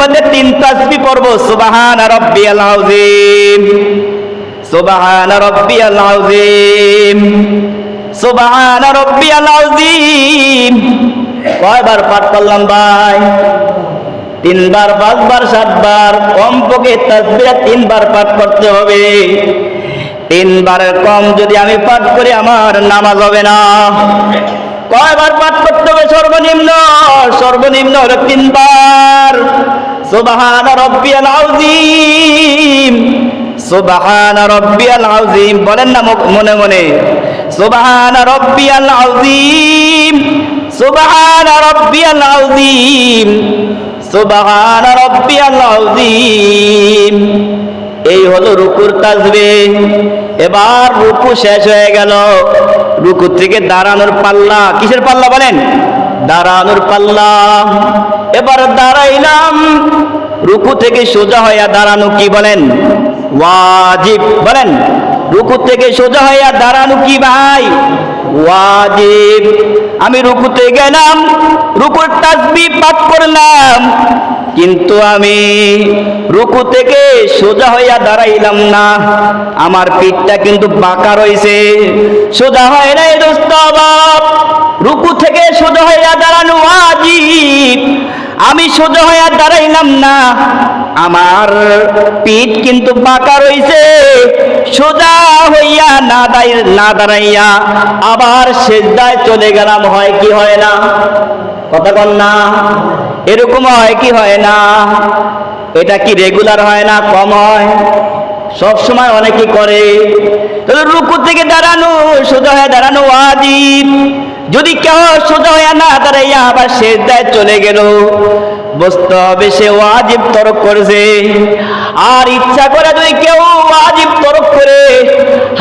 মধ্যে 3 তাসবিহ পড়বো, সুবহান রাব্বিয়াল আযীম, সুবহান রাব্বিয়াল আযীম, সুবহান রাব্বিয়াল আযীম। কয়বার পাঠ করলাম ভাই? 3 বার, 5 বার, 7 বার, কমপক্ষে তাসবিহ 3 বার পাঠ করতে হবে। 3 বারের কম যদি আমি পাঠ করি আমার নামাজ হবে না। কয়বার পাঠ করতে হবে? সর্বনিম্ন হলো 3 বার। সুবহান রাব্বিয়াল আযীম, সুবহান রাব্বিয়াল আযীম। বলেন না মনে মনে, সুবহান রাব্বিয়াল আযীম, সুবহান রাব্বিয়াল আযীম, সুবহান রাব্বিয়াল আযীম। এই হলো রুকুর তাসবিহ। এবার রুকু শেষ হয়ে গেল, রুকু থেকে দাঁড়ানোর পাল্লা। কিসের পাল্লা বলেন? দাঁড়ানোর পাল্লা। এবার দাঁড়াইলাম, রুকু থেকে সোজা হইয়া দাঁড়ানো কি বলেন? ওয়াজিব। বলেন, রুকু থেকে সোজা হইয়া দাঁড়ানো কি ভাই? ওয়াজিব। আমি রুকুতে গেলাম, রুকুর তাসবিহ পাঠ করলাম, কিন্তু আমি রুকু থেকে সোজা হইয়া দাঁড়াইলাম না, আমার পিঠটা কিন্তু বাঁকা রয়েছে, সোজা হয় নাই দোস্ত বাপ। রুকু থেকে সোজা হইয়া দাঁড়ানো ওয়াজিব, আমি সোজা হইয়া দাঁড়াইলাম না, আমার পিঠ কিন্তু বাঁকা রয়েছে, সোজা হইয়া না দাঁড়াইয়া আবার সিজদায় চলে গেলাম। হয় কি হয় না? কথা বল না। এরকম হয় কি হয় না? এটা কি রেগুলার হয় না কম হয়? সব সময় অনেকে করে। তাহলে রুকু থেকে দাঁড়ানো, সোজা হয়ে দাঁড়ানো ওয়াজিব। যদি কেউ সোজা হয়ে না দাঁড়াইয়া আবার সিজদায় চলে গেল, বুঝতে হবে সে ওয়াজিব তরক করেছে। আর ইচ্ছা করে যদি কেউ ওয়াজিব তরক করে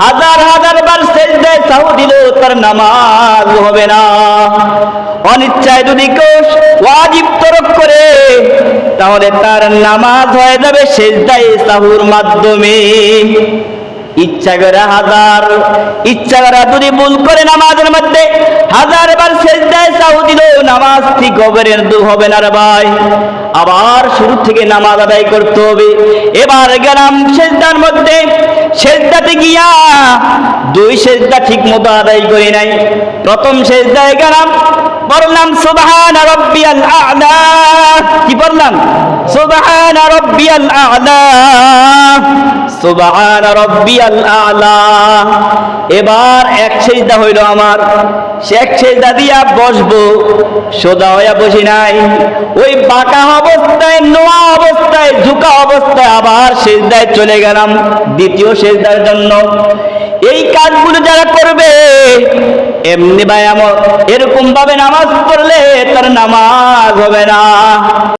হাজার বার সিজদায় সাহু দিল, তার নামাজ হবে না। অনিচ্ছায় যদি কেউ ওয়াজিব তরক করে তাহলে তার নামাজ হয়ে যাবে সিজদায়ে সাহুর মাধ্যমে। ইচ্ছা করে যদি ভুল করে নামাজের মধ্যে হাজার বার সিজদায়ে সাহু দিল, নামাজ ঠিক হবে না রে ভাই। আবার শুরু থেকে নামাজ আদায় করতে হবে। এবার গেলাম সিজদার মধ্যে, সিজদাতে গিয়া 2 সিজদা ঠিক মতো আদায় করি নাই। প্রথম সিজদায় গেলাম, পড়লাম সুবহান রাব্বিয়াল আ'লা। কি পড়লাম? সুবহান রাব্বিয়াল আ'লা, সুবহান রাব্বিয়াল আ'লা। এবার এক সিজদা হইল আমার, সে এক সিজদা দিয়া বসবো, সোজা হইয়া বসি নাই, ওই বাঁকা অবস্থায়, নোয়া অবস্থায়, ঝুঁকা অবস্থায় আবার সিজদায় চলে গেলাম দ্বিতীয় সিজদার জন্য। এই কাজগুলো যারা করবে এমনি ভাই এরকম ভাবে নামাজ পড়লে তার নামাজ হবে না।